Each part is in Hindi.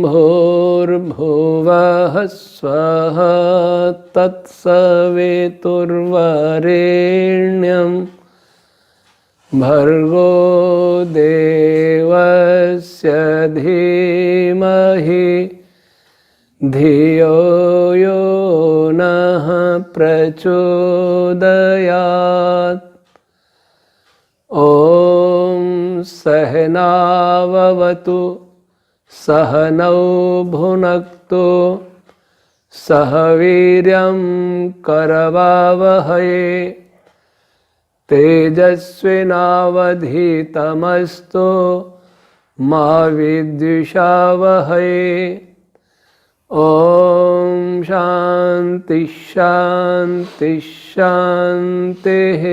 भूर्भुवः स्वः तत्सवितुर्वरेण्यं भर्गो देवस्य धीमहि धियो यो नः प्रचोदयात्। ॐ सहनाववतु सहनौ भुनक्तु सह वीर्यं करवावहै तेजस्विनावधीतमस्तु मा विद्विषावहै। ॐ शान्ति शान्ति शान्तिः।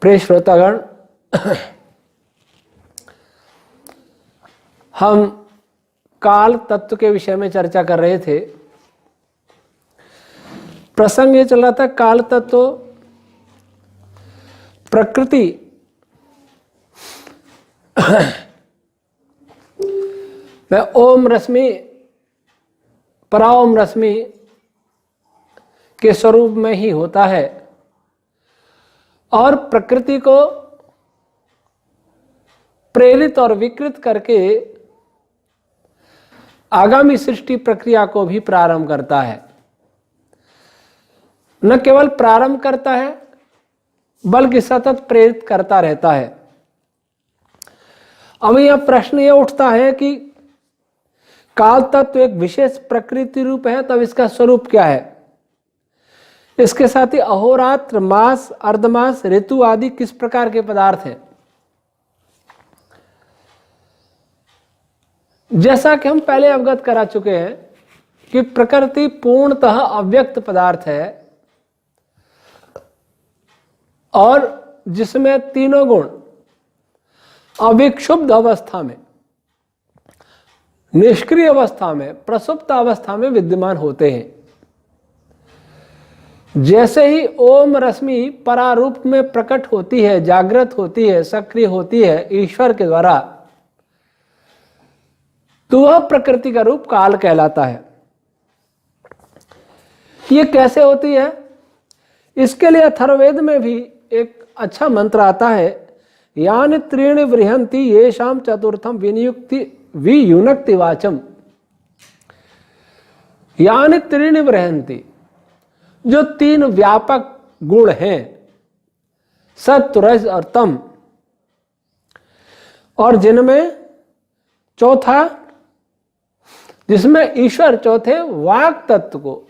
प्रिय श्रोतागण, हम काल तत्व के विषय में चर्चा कर रहे थे। प्रसंग ये चल रहा था, काल तत्व प्रकृति में ओम रश्मि पराओम रश्मि के स्वरूप में ही होता है और प्रकृति को प्रेरित और विकृत करके आगामी सृष्टि प्रक्रिया को भी प्रारंभ करता है। न केवल प्रारंभ करता है बल्कि सतत प्रेरित करता रहता है। अब यह प्रश्न यह उठता है कि काल तत्व एक विशेष प्रकृति रूप है, तब इसका स्वरूप क्या है? इसके साथ ही अहोरात्र, मास, अर्धमास, ऋतु आदि किस प्रकार के पदार्थ हैं? जैसा कि हम पहले अवगत करा चुके हैं कि प्रकृति पूर्णतः अव्यक्त पदार्थ है और जिसमें तीनों गुण अविक्षुब्ध अवस्था में, निष्क्रिय अवस्था में, प्रसुप्त अवस्था में विद्यमान होते हैं। जैसे ही ओम रश्मि परारूप में प्रकट होती है, जागृत होती है, सक्रिय होती है ईश्वर के द्वारा, तो वह प्रकृति का रूप काल कहलाता है। ये कैसे होती है? इसके लिए अथर्ववेद में भी एक अच्छा मंत्र आता है, यानि त्रीणि बृहन्ति येषां चतुर्थम वियुनक्ति वाचम। यानि त्रीणि बृहन्ति, जो तीन व्यापक गुण हैं, सत्व, रज और तम, और जिनमें चौथा, जिसमें ईश्वर चौथे वाक तत्व को,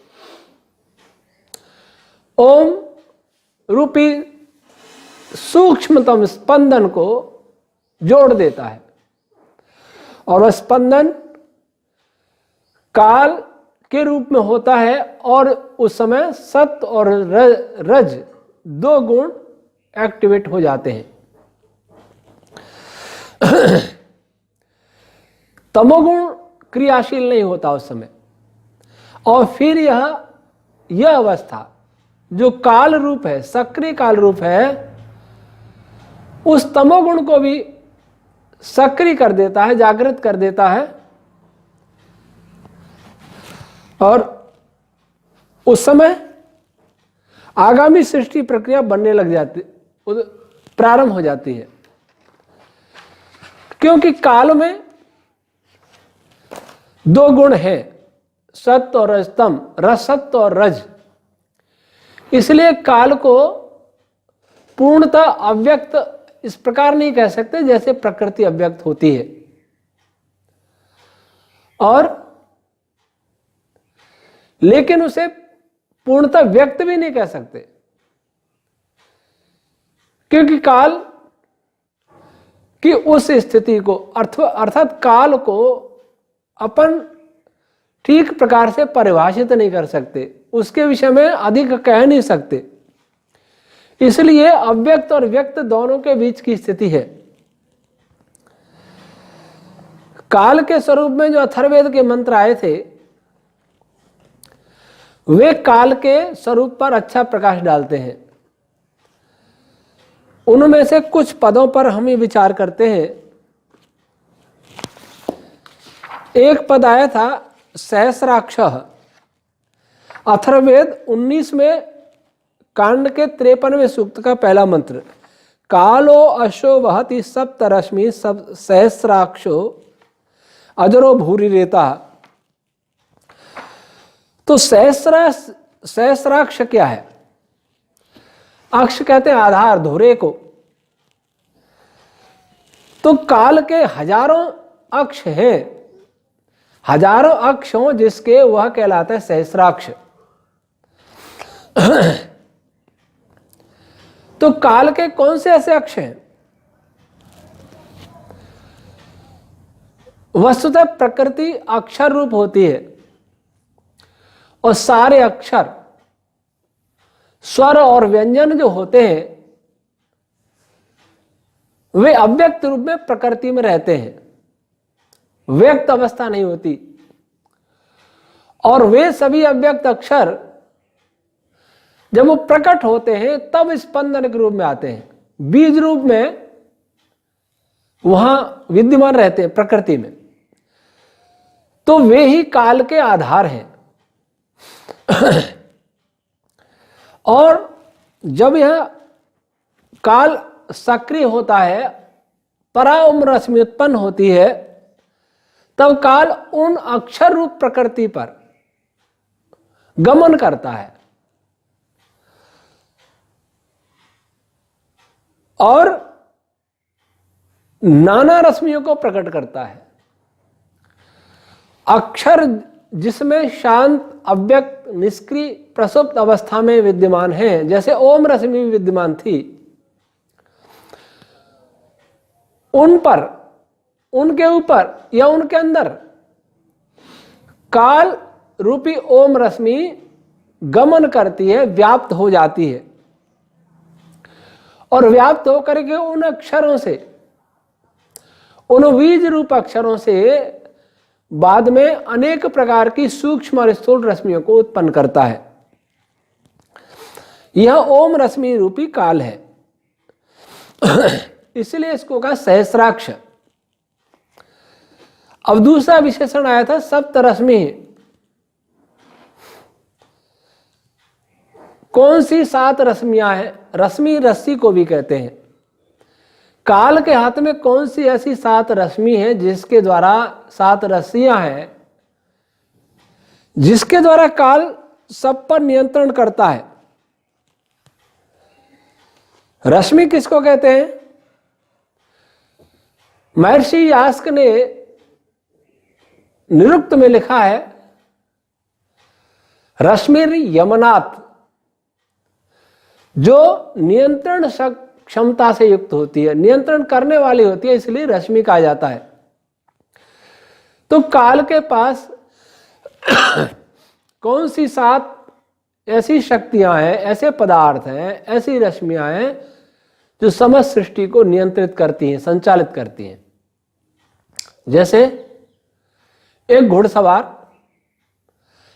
ओम रूपी सूक्ष्मतम स्पंदन को जोड़ देता है। और वह स्पंदन काल के रूप में होता है और उस समय सत्व और रज दो गुण एक्टिवेट हो जाते हैं। तमोगुण क्रियाशील नहीं होता उस समय, और फिर यह अवस्था जो काल रूप है, सक्रिय काल रूप है, उस तमोगुण को भी सक्रिय कर देता है, जागृत कर देता है, और उस समय आगामी सृष्टि प्रक्रिया बनने लग जाती, प्रारंभ हो जाती है। क्योंकि काल में दो गुण हैं, सत्व और रजतम, रसत्व और रज। इसलिए काल को पूर्णतः अव्यक्त इस प्रकार नहीं कह सकते जैसे प्रकृति अव्यक्त होती है, और लेकिन उसे पूर्णतः व्यक्त भी नहीं कह सकते, क्योंकि काल की उस स्थिति को अर्थात काल को अपन ठीक प्रकार से परिभाषित नहीं कर सकते, उसके विषय में अधिक कह नहीं सकते। इसलिए अव्यक्त और व्यक्त दोनों के बीच की स्थिति है। काल के स्वरूप में जो अथर्ववेद के मंत्र आए थे, वे काल के स्वरूप पर अच्छा प्रकाश डालते हैं। उनमें से कुछ पदों पर हम ये विचार करते हैं एक पद आया था सहस्राक्ष। अथर्ववेद 19 में कांड के 53वें सूक्त का पहला मंत्र, कालो अशो वहति सप्तरश्मि सब सहस्राक्षो अजरो भूरि रेता। तो सहस्राक्ष क्या है? अक्ष कहते हैं आधार, धुरे को। तो काल के हजारों अक्ष हैं, हजारों अक्ष हों जिसके, वह कहलाता है सहस्राक्ष। तो काल के कौन से ऐसे अक्ष हैं? वस्तुतः प्रकृति अक्षर रूप होती है और सारे अक्षर, स्वर और व्यंजन जो होते हैं वे अव्यक्त रूप में प्रकृति में रहते हैं, व्यक्त अवस्था नहीं होती। और वे सभी अव्यक्त अक्षर जब वो प्रकट होते हैं तब स्पंदन के रूप में आते हैं, बीज रूप में वहां विद्यमान रहते हैं प्रकृति में। तो वे ही काल के आधार हैं। और जब यह काल सक्रिय होता है, पराओम रश्मि उत्पन्न होती है, तब काल उन अक्षर रूप प्रकृति पर गमन करता है और नाना रश्मियों को प्रकट करता है। अक्षर जिसमें शांत, अव्यक्त, निष्क्रिय, प्रसुप्त अवस्था में विद्यमान है, जैसे ओम रश्मि विद्यमान थी, उन पर, उनके ऊपर या उनके अंदर काल रूपी ओम रश्मि गमन करती है, व्याप्त हो जाती है। और व्याप्त होकर के उन अक्षरों से, उन बीज रूप अक्षरों से बाद में अनेक प्रकार की सूक्ष्म और स्थूल रश्मियों को उत्पन्न करता है। यह ओम रश्मि रूपी काल है। इसलिए इसको कहा सहस्राक्ष। अब दूसरा विशेषण आया था सप्तरश्मि। कौन सी 7 रश्मियां हैं? रश्मि रस्सी को भी कहते हैं। काल के हाथ में कौन सी ऐसी 7 रश्मि है जिसके द्वारा, 7 रस्सियां हैं जिसके द्वारा काल सब पर नियंत्रण करता है? रश्मि किसको कहते हैं? महर्षि यास्क ने निरुक्त में लिखा है, रश्मिर यमनाथ, जो नियंत्रण क्षमता से युक्त होती है, नियंत्रण करने वाली होती है, इसलिए रश्मि कहा जाता है। तो काल के पास कौन सी 7 ऐसी शक्तियां हैं, ऐसे पदार्थ हैं, ऐसी रश्मियां हैं जो समस्त सृष्टि को नियंत्रित करती हैं, संचालित करती हैं। जैसे एक घुड़सवार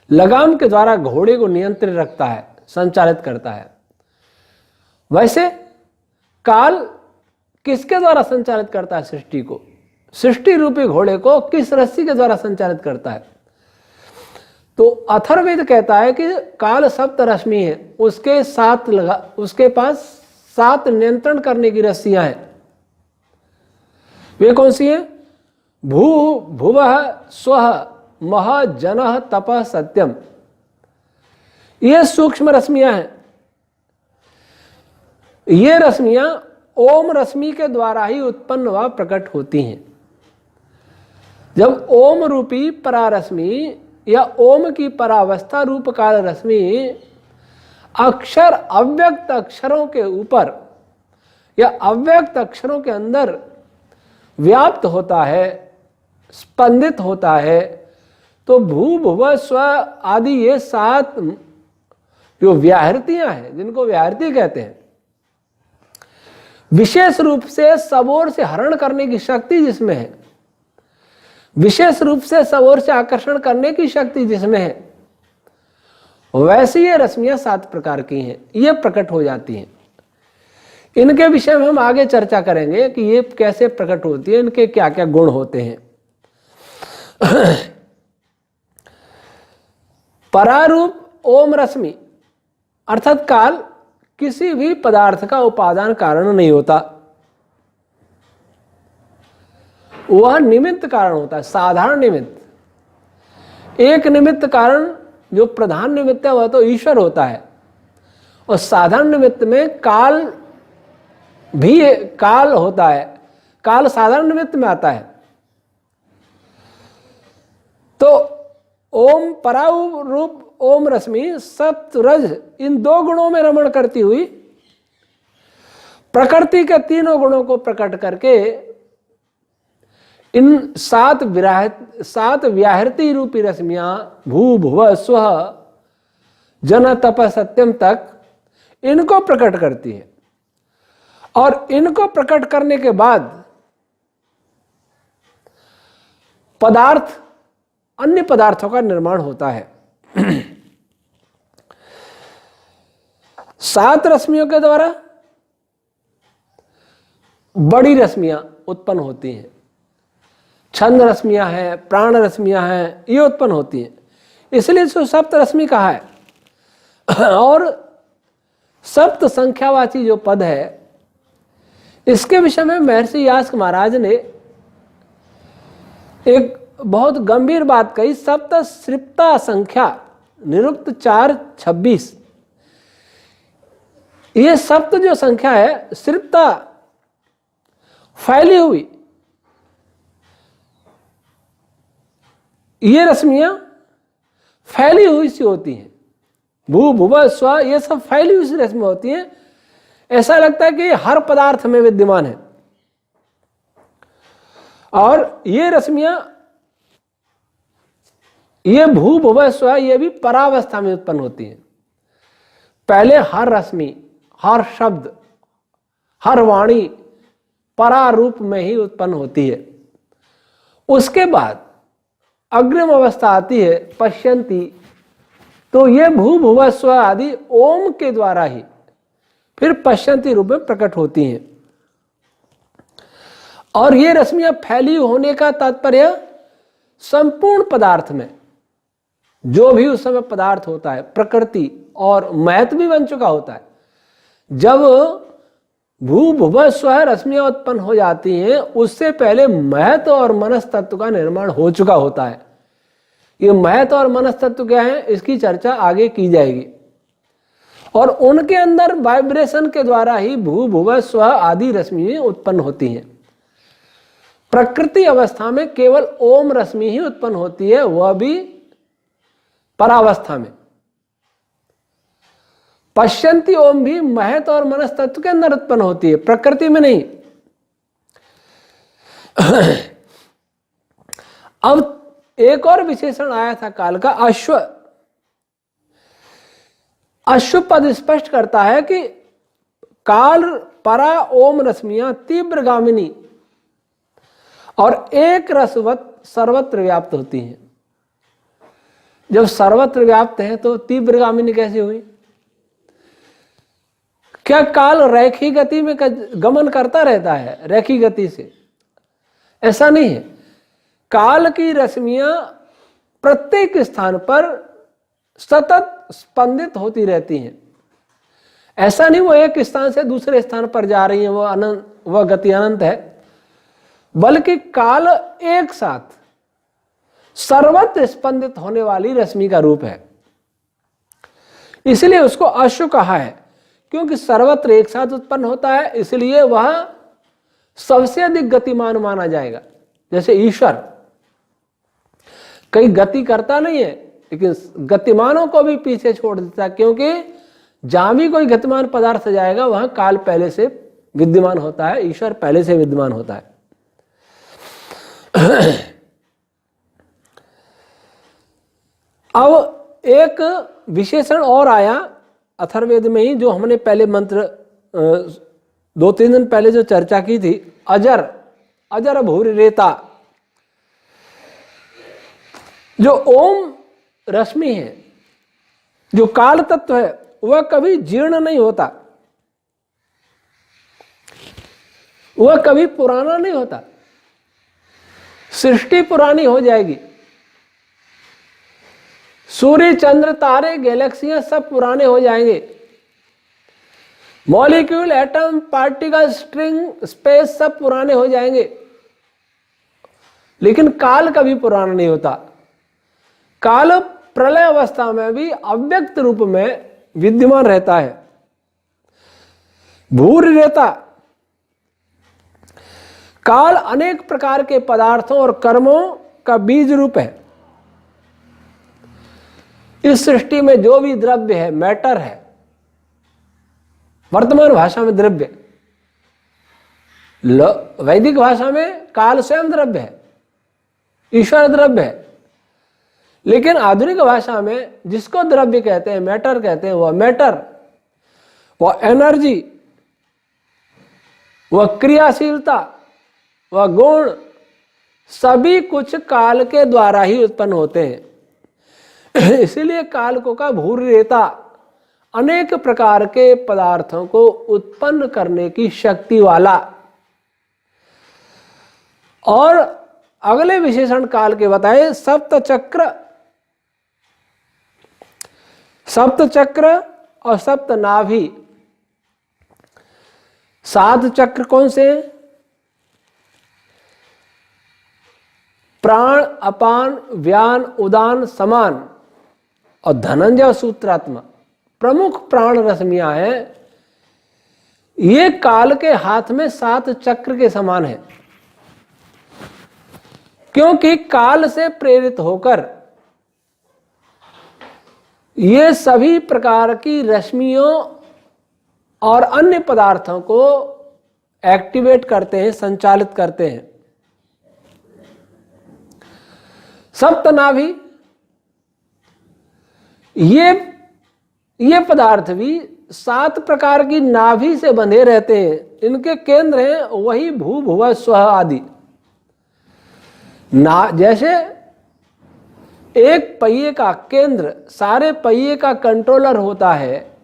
लगाम के द्वारा घोड़े को नियंत्रित रखता है, संचालित करता है, वैसे काल किसके द्वारा संचालित करता है सृष्टि को? सृष्टि रूपी घोड़े को किस रस्सी के द्वारा संचालित करता है? तो अथर्ववेद कहता है कि काल सप्तरश्मि है, उसके पास 7 नियंत्रण करने की रस्सियां हैं। वे कौन सी हैं? भू भुवः स्वः मह जनः तपः सत्यम। ये सूक्ष्म रश्मियां हैं। ये रश्मियां ओम रश्मि के द्वारा ही उत्पन्न व प्रकट होती हैं। जब ओम रूपी परारश्मि या ओम की परावस्था रूप काल रश्मि अक्षर, अव्यक्त अक्षरों के ऊपर या अव्यक्त अक्षरों के अंदर व्याप्त होता है, स्पंदित होता है, तो भू भुव स्व आदि ये 7 जो व्याहृतियां हैं, जिनको व्याहृति कहते हैं, विशेष रूप से सब ओर से हरण करने की शक्ति जिसमें है, विशेष रूप से सब ओर से आकर्षण करने की शक्ति जिसमें है, वैसी ये रश्मियां 7 प्रकार की हैं, ये प्रकट हो जाती हैं। इनके विषय में हम आगे चर्चा करेंगे कि ये कैसे प्रकट होती है, इनके क्या क्या गुण होते हैं। परारूप ओम रश्मि अर्थात काल किसी भी पदार्थ का उपादान कारण नहीं होता, वह निमित्त कारण होता है, साधारण निमित्त। एक निमित्त कारण जो प्रधान निमित्त है वह तो ईश्वर होता है, और साधारण निमित्त में काल भी काल होता है, काल साधारण निमित्त में आता है। तो ओम परारूप ओम रश्मि सत्व रज इन दो गुणों में रमण करती हुई प्रकृति के तीनों गुणों को प्रकट करके इन सात व्याहृति रूपी रश्मियां भू भुव स्व जन तप सत्यम तक इनको प्रकट करती है, और इनको प्रकट करने के बाद पदार्थ अन्य पदार्थों का निर्माण होता है। सात रश्मियों के द्वारा बड़ी रश्मियां उत्पन्न होती हैं, छंद रश्मियां हैं, प्राण रश्मियां हैं, ये उत्पन्न होती हैं, इसलिए इसको सप्त रश्मि कहा है। और सप्त संख्यावाची जो पद है, इसके विषय में महर्षि यास्क महाराज ने एक बहुत गंभीर बात कही। सप्त सृप्ता संख्या निरुक्त 4:26, ये सप्त जो संख्या है सृप्ता फैली हुई, ये रश्मियां फैली हुई सी होती हैं, भू भुव स्व ये सब फैली हुई सी रश्मि होती हैं। ऐसा लगता है कि हर पदार्थ में विद्यमान है, और ये रश्मियां ये भू भुव स्व ये भी परावस्था में उत्पन्न होती हैं। पहले हर रश्मि, हर शब्द, हर वाणी परारूप में ही उत्पन्न होती है। उसके बाद अग्रिम अवस्था आती है पश्यंती, तो ये भू भुव स्व आदि ओम के द्वारा ही फिर पश्यंती रूप में प्रकट होती हैं। और ये रश्मियां फैली होने का तात्पर्य संपूर्ण पदार्थ में जो भी उस समय पदार्थ होता है, प्रकृति और महत भी बन चुका होता है। जब भू भुव स्व रश्मियां उत्पन्न हो जाती हैं, उससे पहले महत और मनस तत्व का निर्माण हो चुका होता है। ये महत और मनस तत्व क्या है, इसकी चर्चा आगे की जाएगी। और उनके अंदर वाइब्रेशन के द्वारा ही भू भुव स्व आदि रश्मियां उत्पन्न होती हैं। प्रकृति अवस्था में केवल ओम रश्मि ही उत्पन्न होती है, वह भी परावस्था में। पश्यंती ओम भी महत और मनस तत्व के अंदर उत्पन्न होती है, प्रकृति में नहीं। अब एक और विशेषण आया था काल का, अश्व। अश्व पद स्पष्ट करता है कि काल परा ओम रश्मियां तीव्रगामिनी और एक रसवत सर्वत्र व्याप्त होती हैं। जब सर्वत्र व्याप्त है तो तीव्रगामिनी कैसे हुई? क्या काल रैखिक गति में गमन करता रहता है रैखिक गति से? ऐसा नहीं है। काल की रश्मियां प्रत्येक स्थान पर सतत स्पंदित होती रहती हैं। ऐसा नहीं वो एक स्थान से दूसरे स्थान पर जा रही है, वो अनंत, वह गति अनंत है, बल्कि काल एक साथ सर्वत्र स्पंदित होने वाली रश्मि का रूप है। इसलिए उसको अश्व कहा है, क्योंकि सर्वत्र एक साथ उत्पन्न होता है, इसलिए वह सबसे अधिक गतिमान माना जाएगा। जैसे ईश्वर कहीं गति करता नहीं है, लेकिन गतिमानों को भी पीछे छोड़ देता है, क्योंकि जहां भी कोई गतिमान पदार्थ जाएगा वहां काल पहले से विद्यमान होता है, ईश्वर पहले से विद्यमान होता है। अब एक विशेषण और आया अथर्ववेद में ही, जो हमने पहले मंत्र 2-3 दिन पहले जो चर्चा की थी, अजर, अजर भूरि रेता। जो ओम रश्मि है, जो काल तत्व है, वह कभी जीर्ण नहीं होता, वह कभी पुराना नहीं होता, सृष्टि पुरानी हो जाएगी। सूर्य, चंद्र, तारे, गैलेक्सियां सब पुराने हो जाएंगे। Molecule, atom, particle, string, space सब पुराने हो जाएंगे, लेकिन काल कभी पुराना नहीं होता। काल प्रलय अवस्था में भी अव्यक्त रूप में विद्यमान रहता है, भूर रहता। काल अनेक प्रकार के पदार्थों और कर्मों का बीज रूप है। इस सृष्टि में जो भी द्रव्य है, मैटर है, वर्तमान भाषा में द्रव्य, वैदिक भाषा में काल स्वयं द्रव्य है, ईश्वर द्रव्य है। लेकिन आधुनिक भाषा में जिसको द्रव्य कहते हैं, मैटर कहते हैं, वह मैटर, वह एनर्जी, वह क्रियाशीलता, वह गुण, सभी कुछ काल के द्वारा ही उत्पन्न होते हैं। इसीलिए काल को का भूर्यता, अनेक प्रकार के पदार्थों को उत्पन्न करने की शक्ति वाला। और अगले विशेषण काल के बताए सप्त चक्र, सप्त चक्र और सप्त नाभि। 7 चक्र कौन से हैं? प्राण, अपान, व्यान, उदान, समान और धनंजय सूत्रात्मा प्रमुख प्राण रश्मियां हैं। ये काल के हाथ में 7 चक्र के समान है, क्योंकि काल से प्रेरित होकर ये सभी प्रकार की रश्मियों और अन्य पदार्थों को एक्टिवेट करते हैं, संचालित करते हैं। सप्तनाभि, ये पदार्थ भी 7 प्रकार की नाभि से बंधे रहते हैं। इनके केंद्र हैं वही भू, भुव, स्व आदि। जैसे एक पहिए का केंद्र सारे पहिए का कंट्रोलर होता है,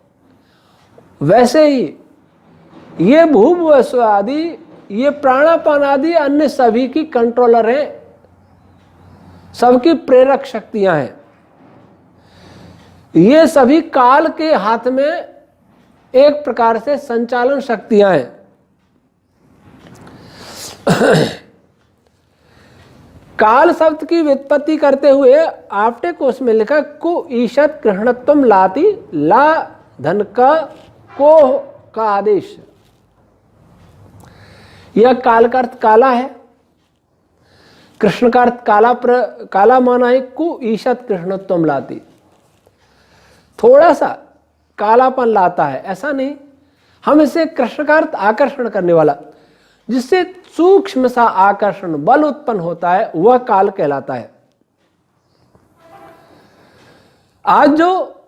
वैसे ही ये भू, भुव, स्व आदि, ये प्राणापान आदि अन्य सभी की कंट्रोलर हैं, सबकी प्रेरक शक्तियां हैं। ये सभी काल के हाथ में एक प्रकार से संचालन शक्तियां हैं। काल शब्द की व्युत्पत्ति करते हुए आपटे कोश में लिखा कु ईशत कृष्णत्वम लाती, ला धन का को का आदेश। यह काल का अर्थ काला है, कृष्ण का अर्थ काला माना है। कु ईशत कृष्णत्वम लाती, थोड़ा सा कालापन लाता है, ऐसा नहीं। हम इसे कृष्ण का अर्थ आकर्षण करने वाला, जिससे सूक्ष्म सा आकर्षण बल उत्पन्न होता है, वह काल कहलाता है। आज जो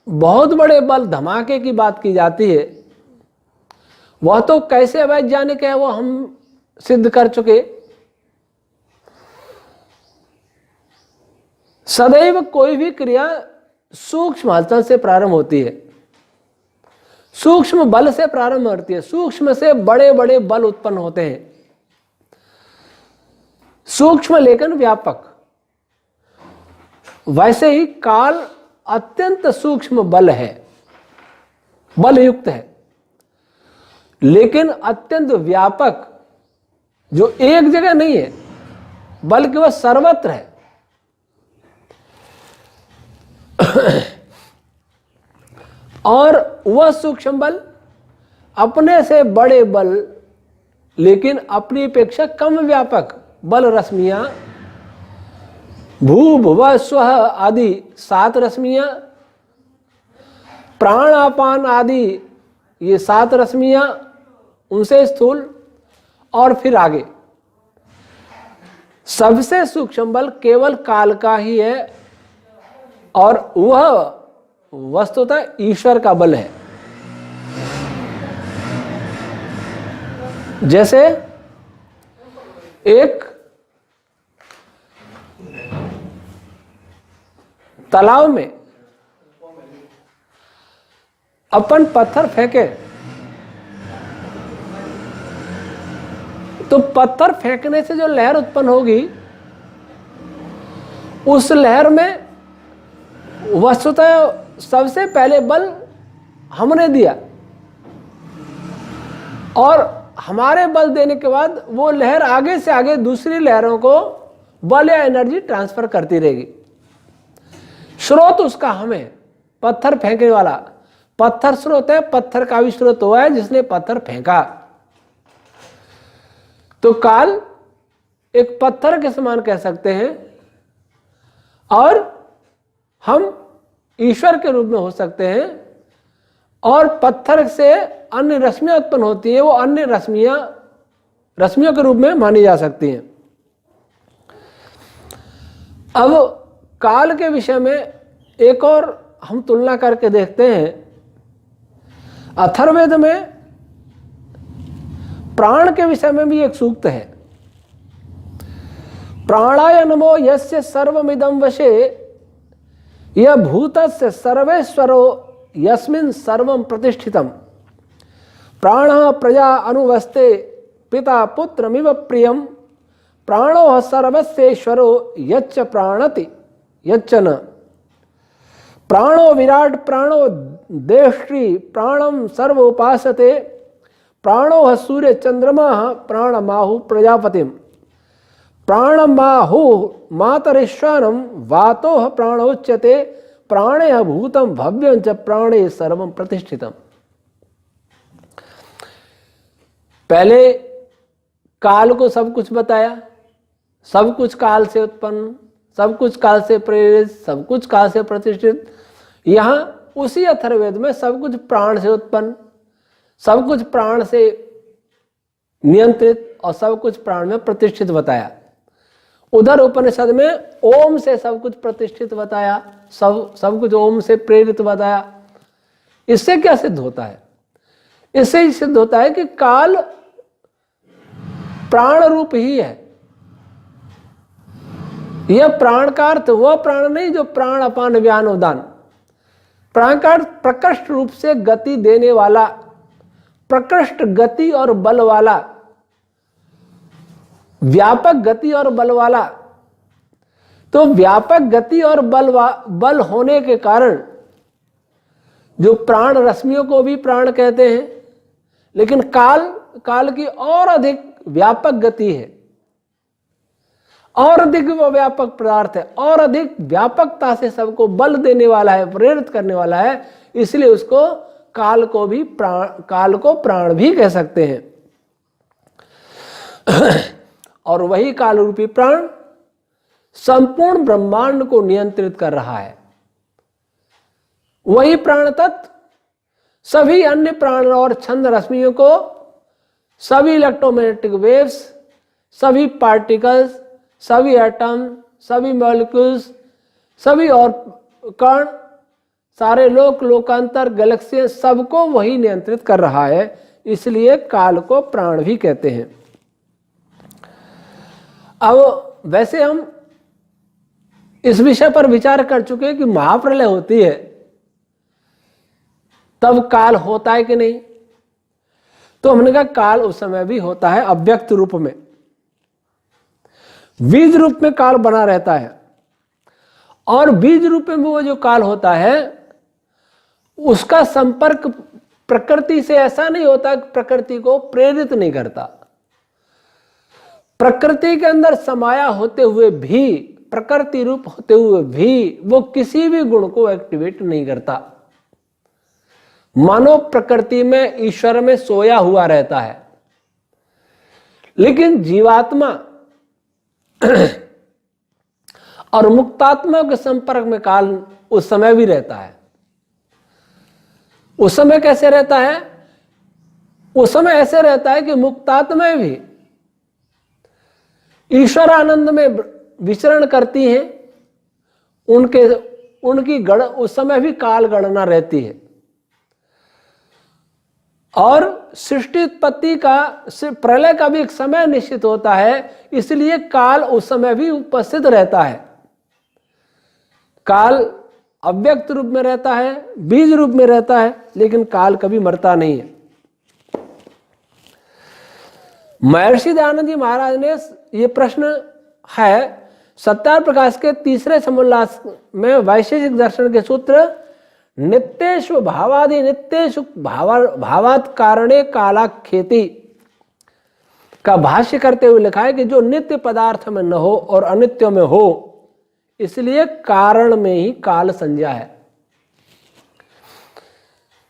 बहुत बड़े बल धमाके की बात की जाती है, वह तो कैसे वैज्ञानिक है वो हम सिद्ध कर चुके। सदैव कोई भी क्रिया सूक्ष्म हलचल से प्रारंभ होती है, सूक्ष्म बल से प्रारंभ होती है, सूक्ष्म से बड़े बड़े बल उत्पन्न होते हैं। सूक्ष्म लेकिन व्यापक। वैसे ही काल अत्यंत सूक्ष्म बल है, बल युक्त है, लेकिन अत्यंत व्यापक, जो एक जगह नहीं है बल्कि वह सर्वत्र है। और वह सूक्ष्म बल अपने से बड़े बल, लेकिन अपनी अपेक्षा कम व्यापक बल रश्मियां, भू, भुव, स्व आदि 7 रश्मियां, प्राण, अपान आदि ये 7 रश्मियां, उनसे स्थूल, और फिर आगे सबसे सूक्ष्म बल केवल काल का ही है, और वह वस्तुतः ईश्वर का बल है। जैसे एक तालाब में अपन पत्थर फेंके तो पत्थर फेंकने से जो लहर उत्पन्न होगी, उस लहर में वस्तुतः सबसे पहले बल हमने दिया, और हमारे बल देने के बाद वो लहर आगे से आगे दूसरी लहरों को बल या एनर्जी ट्रांसफर करती रहेगी। स्रोत उसका हमें, पत्थर फेंकने वाला पत्थर स्रोत है, पत्थर का भी स्रोत हुआ है जिसने पत्थर फेंका। तो काल एक पत्थर के समान कह सकते हैं, और हम ईश्वर के रूप में हो सकते हैं, और पत्थर से अन्य रश्मियां उत्पन्न होती हैं, वो अन्य रश्मियों के रूप में मानी जा सकती हैं। अब काल के विषय में एक और हम तुलना करके देखते हैं। अथर्ववेद में प्राण के विषय में भी एक सूक्त है। प्राणाय नमो यस्य सर्वमिदं वशे यह भूतस्य सर्वेश्वरो यस्मिन् सर्वं प्रतिष्ठितम् प्राणः प्रजा अनुवस्ते पिता पुत्रमिव प्रियं प्राणो सर्वस्येश्वरो यच्च प्राणति यच्च न प्राणो विराट प्राणो देष्ट्री प्राणं सर्वोपासते प्राणो सूर्य चंद्रमा प्राणमाहु प्रजापतिम प्राणमाहु मातरिश्वानं वातो प्राणोच्यते प्राणे भूतम भव्यं च प्राणे सर्वं प्रतिष्ठितम्। पहले काल को सब कुछ बताया, सब कुछ काल से उत्पन्न, सब कुछ काल से प्रेरित, सब कुछ काल से प्रतिष्ठित। यहाँ उसी अथर्ववेद में सब कुछ प्राण से उत्पन्न, सब कुछ प्राण से नियंत्रित और सब कुछ प्राण में प्रतिष्ठित बताया। उधर उपनिषद में ओम से सब कुछ प्रतिष्ठित बताया, सब कुछ ओम से प्रेरित बताया। इससे क्या सिद्ध होता है? इससे ही सिद्ध होता है कि काल प्राण रूप ही है। यह प्राण का अर्थ वह प्राण नहीं जो प्राण अपान व्यान उदान। प्राण का अर्थ प्रकृष्ट रूप से गति देने वाला, प्रकृष्ट गति और बल वाला, व्यापक गति और बल वाला। तो व्यापक गति और बल होने के कारण जो प्राण रश्मियों को भी प्राण कहते हैं, लेकिन काल की और अधिक व्यापक गति है, और अधिक वो व्यापक पदार्थ है, और अधिक व्यापकता से सबको बल देने वाला है, प्रेरित करने वाला है। इसलिए उसको काल को प्राण भी कह सकते हैं। और वही काल रूपी प्राण संपूर्ण ब्रह्मांड को नियंत्रित कर रहा है। वही प्राण तत्व सभी अन्य प्राण और छंद रश्मियों को, सभी इलेक्ट्रोमैग्नेटिक वेव्स, सभी पार्टिकल्स, सभी एटम, सभी मॉलिक्यूल्स, सभी और कण, सारे लोकांतर, गैलेक्सी, सबको वही नियंत्रित कर रहा है। इसलिए काल को प्राण भी कहते हैं। अब वैसे हम इस विषय पर विचार कर चुके हैं कि महाप्रलय होती है तब काल होता है कि नहीं। तो हमने कहा काल उस समय भी होता है अव्यक्त रूप में, बीज रूप में काल बना रहता है। और बीज रूप में वो जो काल होता है उसका संपर्क प्रकृति से ऐसा नहीं होता कि प्रकृति को प्रेरित नहीं करता। प्रकृति के अंदर समाया होते हुए भी, प्रकृति रूप होते हुए भी वो किसी भी गुण को एक्टिवेट नहीं करता। मानो प्रकृति में, ईश्वर में सोया हुआ रहता है। लेकिन जीवात्मा और मुक्तात्मा के संपर्क में काल उस समय भी रहता है। उस समय कैसे रहता है? उस समय ऐसे रहता है कि मुक्तात्मा भी ईश्वर आनंद में विचरण करती हैं। उनकी उस समय भी काल गणना रहती है। और सृष्टि उत्पत्ति का, प्रलय का भी एक समय निश्चित होता है। इसलिए काल उस समय भी उपस्थित रहता है। काल अव्यक्त रूप में रहता है, बीज रूप में रहता है, लेकिन काल कभी मरता नहीं है। महर्षि दयानंद जी महाराज ने ये प्रश्न है सत्यार्थ प्रकाश के तीसरे समुल्लास में वैशेषिक दर्शन के सूत्र नित्येषु भावादि नित्येषु भावात कारणे कालाख्येति का भाष्य करते हुए लिखा है कि जो नित्य पदार्थ में न हो और अनित्य में हो, इसलिए कारण में ही काल संज्ञा है।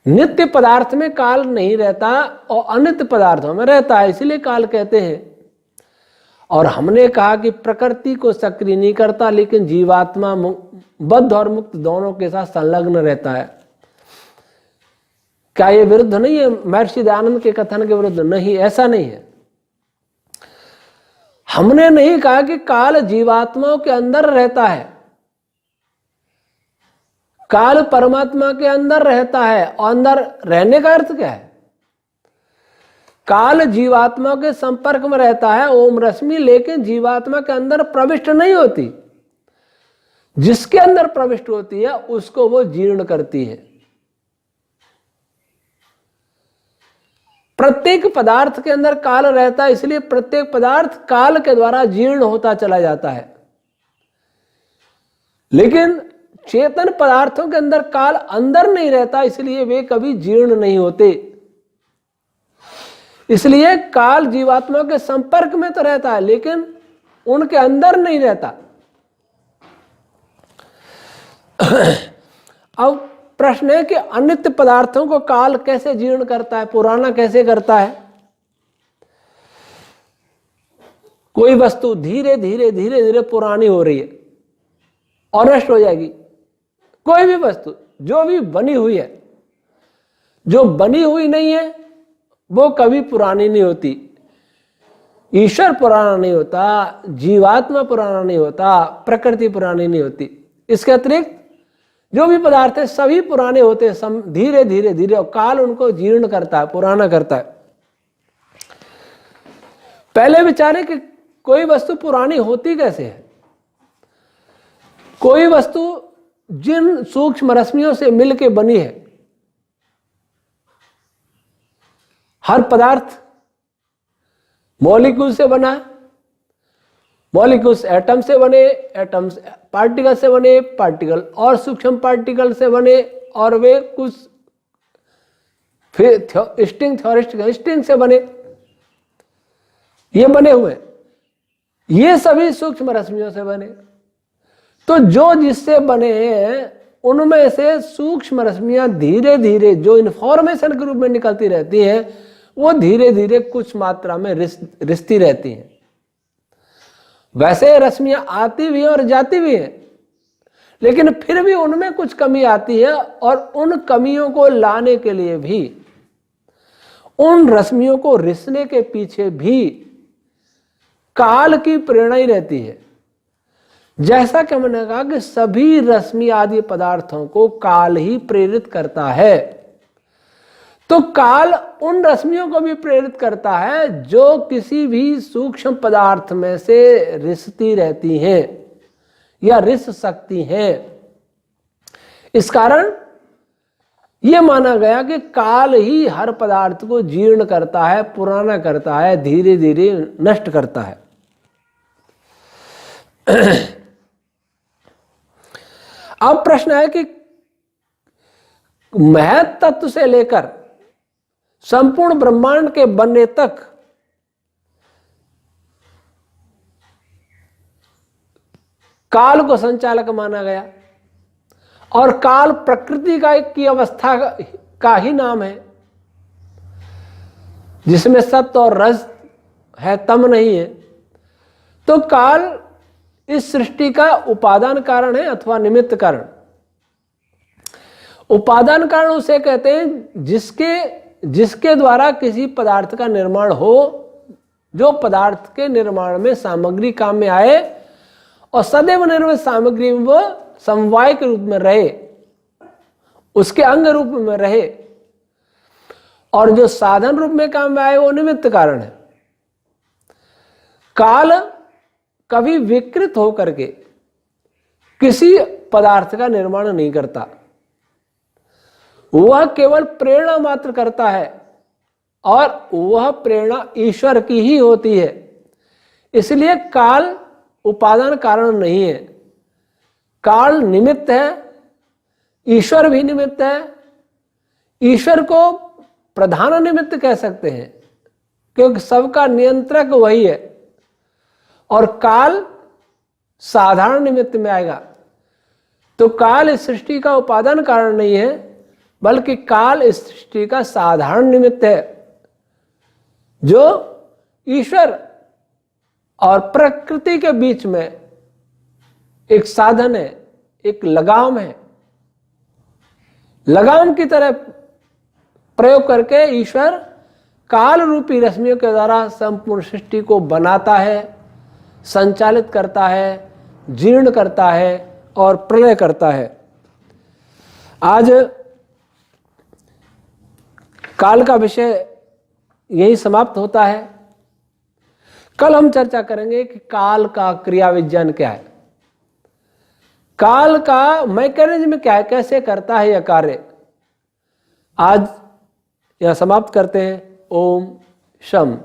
नित्य पदार्थ में काल नहीं रहता और अनित्य पदार्थों में रहता है, इसलिए काल कहते हैं। और हमने कहा कि प्रकृति को सक्रिय नहीं करता, लेकिन जीवात्मा बद्ध और मुक्त दोनों के साथ संलग्न रहता है। क्या ये विरुद्ध नहीं है महर्षि दयानंद के कथन के विरुद्ध? नहीं, ऐसा नहीं है। हमने नहीं कहा कि काल जीवात्माओं के अंदर रहता है, काल परमात्मा के अंदर रहता है। और अंदर रहने का अर्थ क्या है? काल जीवात्मा के संपर्क में रहता है, ओम रश्मि, लेकिन जीवात्मा के अंदर प्रविष्ट नहीं होती। जिसके अंदर प्रविष्ट होती है उसको वो जीर्ण करती है। प्रत्येक पदार्थ के अंदर काल रहता है, इसलिए प्रत्येक पदार्थ काल के द्वारा जीर्ण होता चला जाता है। लेकिन चेतन पदार्थों के अंदर काल अंदर नहीं रहता, इसलिए वे कभी जीर्ण नहीं होते। इसलिए काल जीवात्मा के संपर्क में तो रहता है, लेकिन उनके अंदर नहीं रहता। अब प्रश्न है कि अनित्य पदार्थों को काल कैसे जीर्ण करता है, पुराना कैसे करता है? कोई वस्तु धीरे धीरे धीरे धीरे पुरानी हो रही है और नष्ट हो जाएगी। कोई भी वस्तु जो भी बनी हुई है, जो बनी हुई नहीं है वो कभी पुरानी नहीं होती। ईश्वर पुराना नहीं होता, जीवात्मा पुराना नहीं होता, प्रकृति पुरानी नहीं होती। इसके अतिरिक्त जो भी पदार्थ है सभी पुराने होते हैं, धीरे धीरे धीरे, और काल उनको जीर्ण करता है, पुराना करता है। पहले विचारे कि कोई वस्तु पुरानी होती कैसे है। कोई वस्तु जिन सूक्ष्म रश्मियों से मिलकर बनी है, हर पदार्थ मॉलिक्यूल से बना है, मॉलिक्यूल्स एटम से बने, एटम्स पार्टिकल से बने, पार्टिकल और सूक्ष्म पार्टिकल से बने, और वे कुछ फिर स्ट्रिंग से बने। ये बने हुए, ये सभी सूक्ष्म रश्मियों से बने। तो जो जिससे बने हैं उनमें से सूक्ष्म रश्मियां धीरे धीरे जो इंफॉर्मेशन के रूप में निकलती रहती हैं, वो धीरे धीरे कुछ मात्रा में रिश्ती रहती हैं। वैसे रश्मियां आती भी हैं और जाती भी हैं, लेकिन फिर भी उनमें कुछ कमी आती है, और उन कमियों को लाने के लिए भी, उन रश्मियों को रिसने के पीछे भी काल की प्रेरणा ही रहती है। जैसा कि मैंने कहा कि सभी रश्मि आदि पदार्थों को काल ही प्रेरित करता है, तो काल उन रश्मियों को भी प्रेरित करता है जो किसी भी सूक्ष्म पदार्थ में से रिसती रहती हैं या रिस सकती हैं। इस कारण यह माना गया कि काल ही हर पदार्थ को जीर्ण करता है, पुराना करता है, धीरे धीरे नष्ट करता है। अब प्रश्न है कि महत तत्व से लेकर संपूर्ण ब्रह्मांड के बनने तक काल को संचालक माना गया, और काल प्रकृति की अवस्था का ही नाम है, जिसमें सत्य और रज है, तम नहीं है। तो काल इस सृष्टि का उपादान कारण है अथवा निमित्त कारण। उपादान कारण उसे कहते हैं जिसके द्वारा किसी पदार्थ का निर्माण हो, जो पदार्थ के निर्माण में सामग्री काम में आए और सदैव निर्मित सामग्री में वो समवाय के रूप में रहे, उसके अंग रूप में रहे, और जो साधन रूप में काम में आए वो निमित्त कारण है। काल कभी विकृत होकर के किसी पदार्थ का निर्माण नहीं करता, वह केवल प्रेरणा मात्र करता है और वह प्रेरणा ईश्वर की ही होती है। इसलिए काल उपादान कारण नहीं है, काल निमित्त है, ईश्वर भी निमित्त है। ईश्वर को प्रधान निमित्त कह सकते हैं क्योंकि सबका नियंत्रक वही है, और काल साधारण निमित्त में आएगा। तो काल इस सृष्टि का उपादान कारण नहीं है, बल्कि काल इस सृष्टि का साधारण निमित्त है, जो ईश्वर और प्रकृति के बीच में एक साधन है, एक लगाम है। लगाम की तरह प्रयोग करके ईश्वर काल रूपी रश्मियों के द्वारा संपूर्ण सृष्टि को बनाता है, संचालित करता है, जीर्ण करता है और प्रलय करता है। आज काल का विषय यही समाप्त होता है। कल हम चर्चा करेंगे कि काल का क्रिया विज्ञान क्या है, काल का मैकेनिज्म क्या है, कैसे करता है यह कार्य। आज यह समाप्त करते हैं। ओम शम।